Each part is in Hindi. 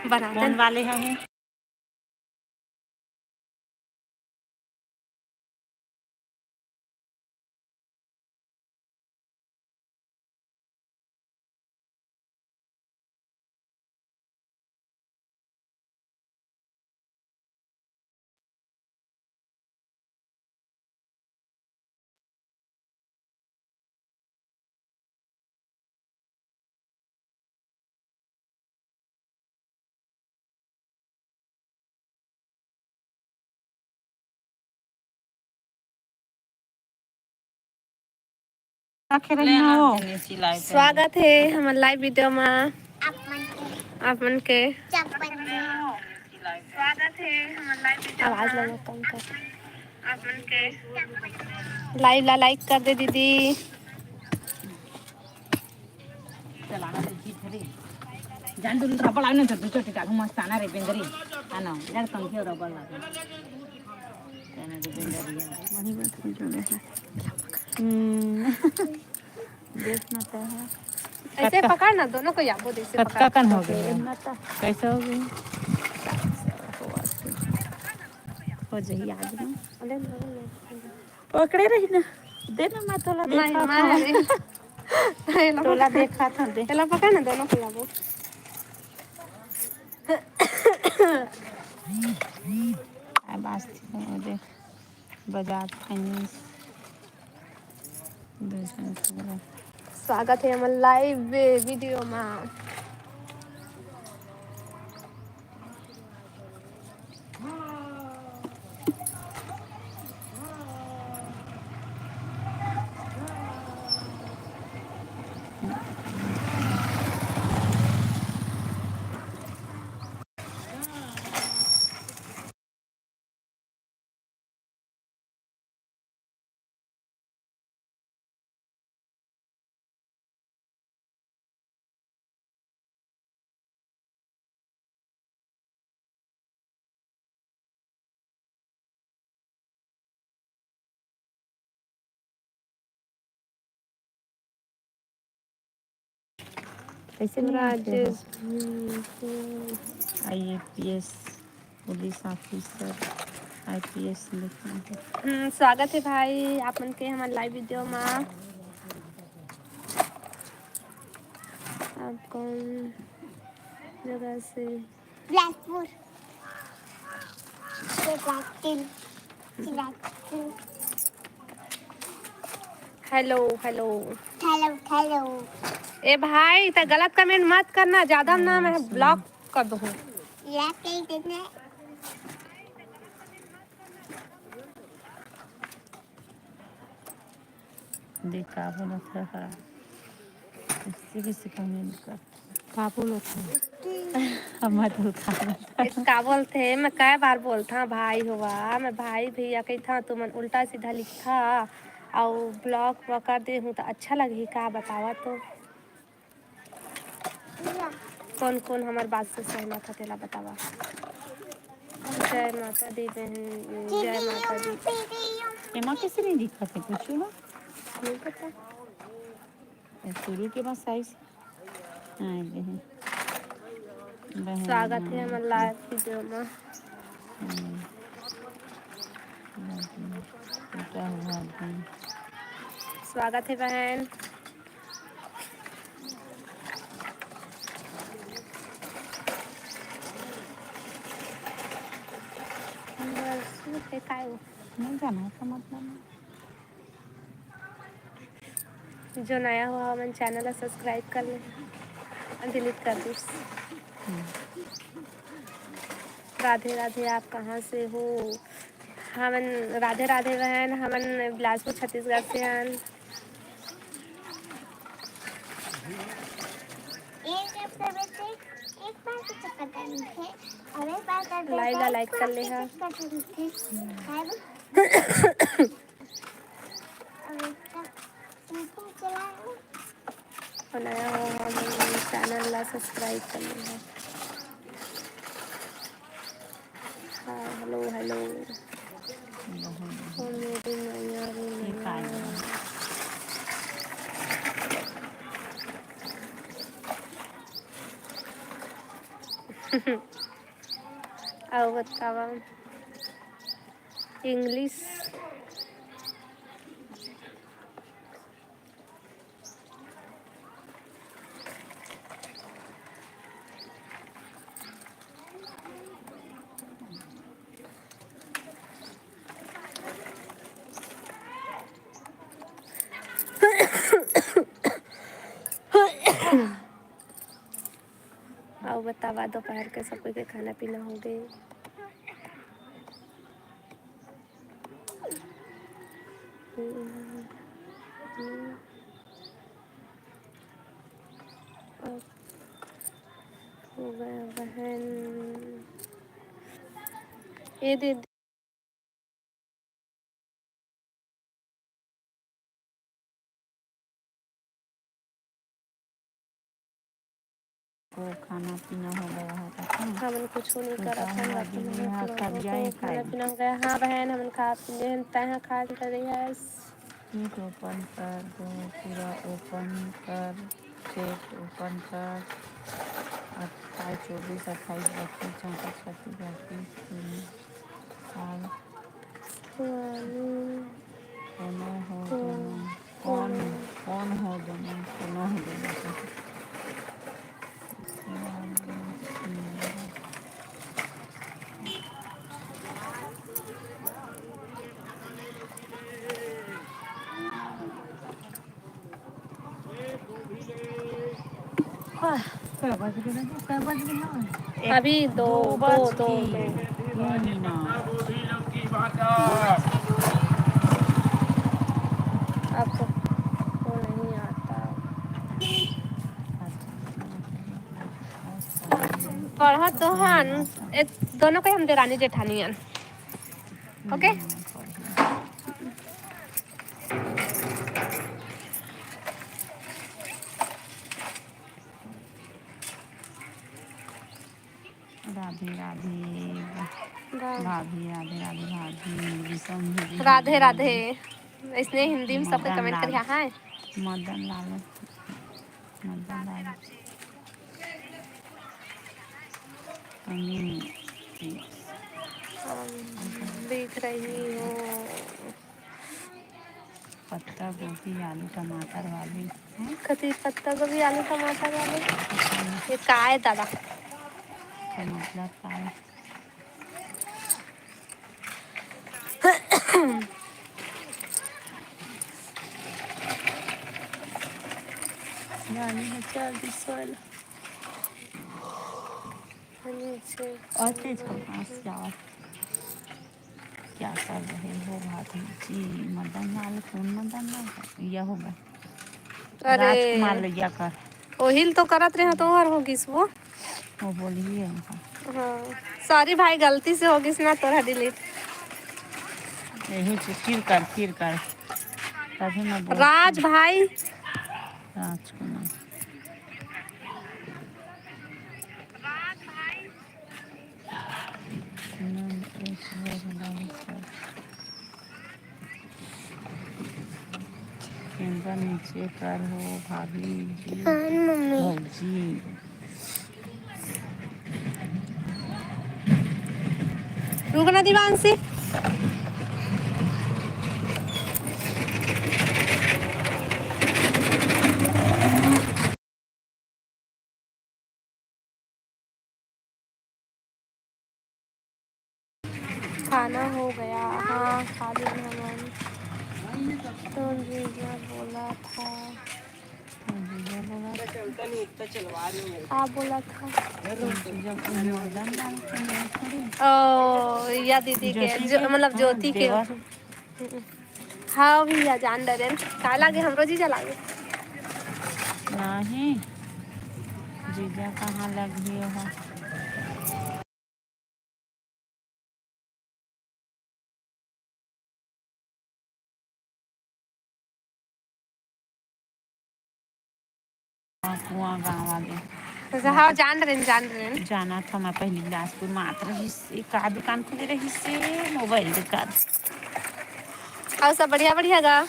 बनाते वाले हैं। स्वागत है हमारे लाइव वीडियो में आप मन के स्वागत है हमारे लाइव वीडियो आवाज लगा कम कर आप मन के लाइव ला लाइक कर दे दीदी। चलाना तो जीत रे जान दूर रबड़ आने तो दूसरे टिका मस्त आना रे बेंदरी आना यार कम क्यों रबड़ लगा कहना तो बेंदरी है वही बात है जो है देखना तो है ऐसे पकड़ना दोनों को याबो दे से पकड़ कन हो गया कैसे हो गई हो जाई आज में पकड़े रही ना देना मैं थोड़ा देखा थोड़ा देखा था दे चला पकड़ ना दोनों को याबो बस दे बजाज फाइनेंस स्वागत है हमारे लाइव वीडियो में। कैसे Rajesh IAPS police officer IPS लिखना है। स्वागत है भाई आप मन के हमारे लाइव वीडियो में। आप कौन जगह से? Bilaspur. Hello hello hello hello. ए भाई तो गलत कमेंट मत करना ज्यादा ना मैं ब्लॉक कर दूँ। देखा बोला था किसी कमेंट कर काबुल काबुल थे मैं कई बार बोलता भाई हुआ मैं भाई भैया कही था तुम उल्टा सीधा लिखा और ब्लॉग कर दे हूँ तो अच्छा लगी का बतावा तो कौन कौन हमारे बात से सहमत है तेला बतावा। जय माता दी बहन जय माता दी। एमा किसी नहीं दिखा थे कुछ ना नहीं पता शुरू के बाद साइज स्वागत है हमारे लाइव वीडियो में। स्वागत है बहन। नहीं जाना का मतलब जो नया हुआ हमारे चैनल सब्सक्राइब कर ले डिलीट कर दी। राधे राधे आप कहाँ से हो? हमन राधे राधे बहन हमन बिलासपुर छत्तीसगढ़ से हैं। लाइक कर ले है नया हो हम चैनल ला सब्सक्राइब कर ले है। हाँ हेलो हेलो मेरी मैया आओ बतावा इंग्लिश। आओ बतावा दोपहर के सब के खाना पीना हो गए। हो गया बहन ये दे को खाना पीना हो गया है हमन कुछ नहीं करा था खाना पीना हो गया। हाँ बहन हमन खा पी तय खा रही है। शीट ओपन कर दो पूरा ओपन कर चेक ओपन कर 28 24 28 32 34 36 38 साल कोनो हो दोनों कौन हो दोनों कोनो हो दोनों अभी दो बज दो अब तो नहीं आता। पढ़ा तो हन दोनों को हम देरानी जेठानी हन। ओके राधे राधे भाभी राधे राधे भाभी राधे राधे। इसने हिंदी में सबको कमेंट कर है मदन लाल देख रही हो पत्ता गोभी आलू टमाटर वाली कथी पत्ता गोभी आलू टमाटर वाले ये का है दादा मतलब का है जल्दी सोल क्या कर रहे हो भाभी जी? मदन लाल कौन मदन लाल यह होगा राजकुमार लिया कर ओहिल तो करत रहे तो और होगी वो बोलिए हाँ सॉरी भाई गलती से होगी ना तोरा डिलीट यही फिर कर तभी मैं राज भाई राजकुमार नीचे कर हो भाभी जी रुकना दीवांशी खाना हो गया। हाँ खा लिया हमन तो जीजा बोला था बोला था ओ या दीदी के मतलब ज्योति के हाँ भैया जान डरे का लागे हमरो जीजा लागे नहीं जीजा कहाँ लगी है कुआं गाँव वाले हाँ जान रहे जाना था मैं पहले बिलासपुर मात्र का दुकान खुले रही से मोबाइल दुकान और सब बढ़िया बढ़िया गा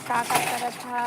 क्या करता था?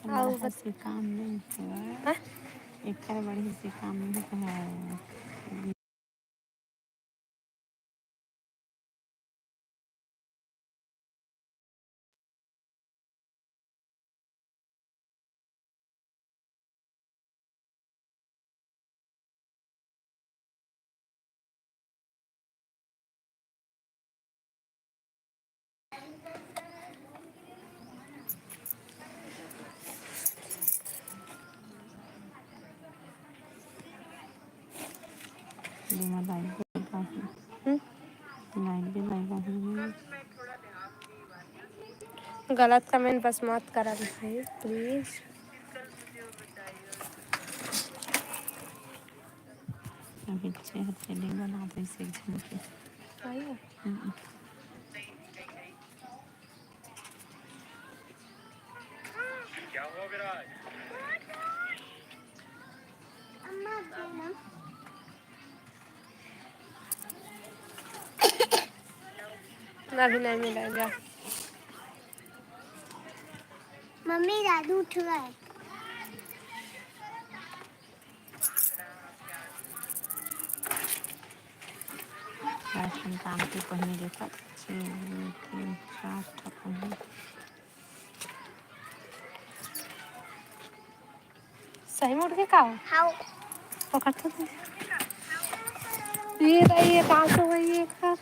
बड़ा से काम नहीं हुआ, एक बड़ी से काम नहीं है। गलत कमेंट बस मत करा भाई प्लीज। अभी 6 हफ्ते नहीं बनाते इसे झुमके। क्या हुआ विराज? अभी नहीं मिलेगा। मम्मी दादू उठ गए। राशन काम के पहिने देखा 6 3 4 ठा पहिने। सही में उठ के का हाउ पकड़ते थे। ये रही है कहाँ से हुई है का?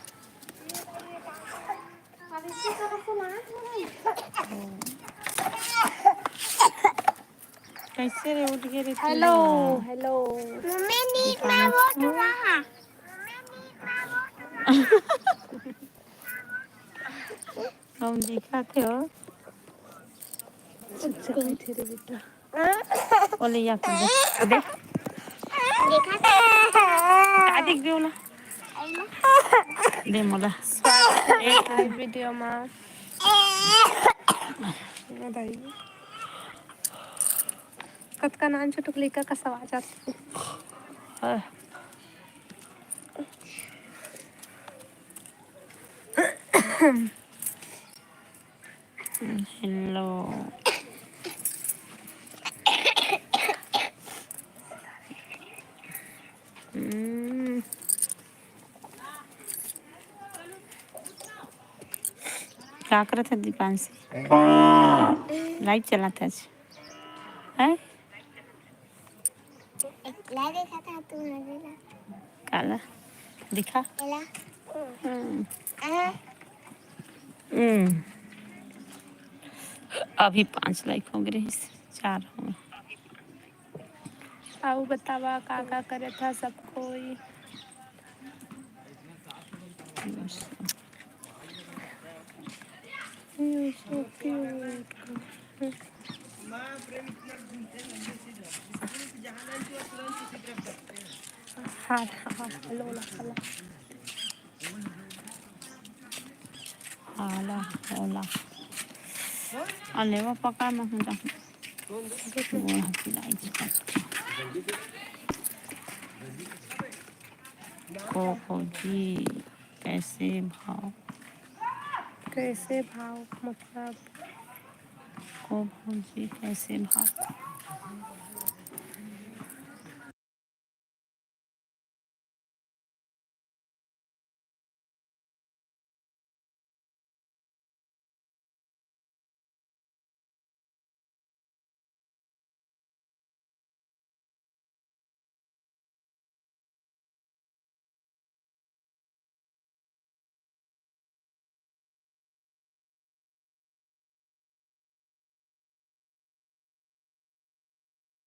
कैसे रे उठ गए रे? Hello hello. मम्मी नींद में उठ रहा। हम दिखाते हो बैठे रे बेटा। बोले या कर दे देखा का देख दियो ना दे मोला एक वीडियो में बताइए कतका नान छुटुकली का सवाल जाते। हेलो क्या कर रहे थे दीपांशी? लाइट चलाते है ला देखा था तू नजला काला दिखा। ला अभी 5 लाइक हो गए, 4 हो गए। आओ बतावा का करे था सब कोई। so cute. हाँ हेलो हाला होला अले वो पका मैं हूँ जाऊँ वो हाथी लाइट कोको जी कैसे भाव मतलब कोको जी कैसे भाव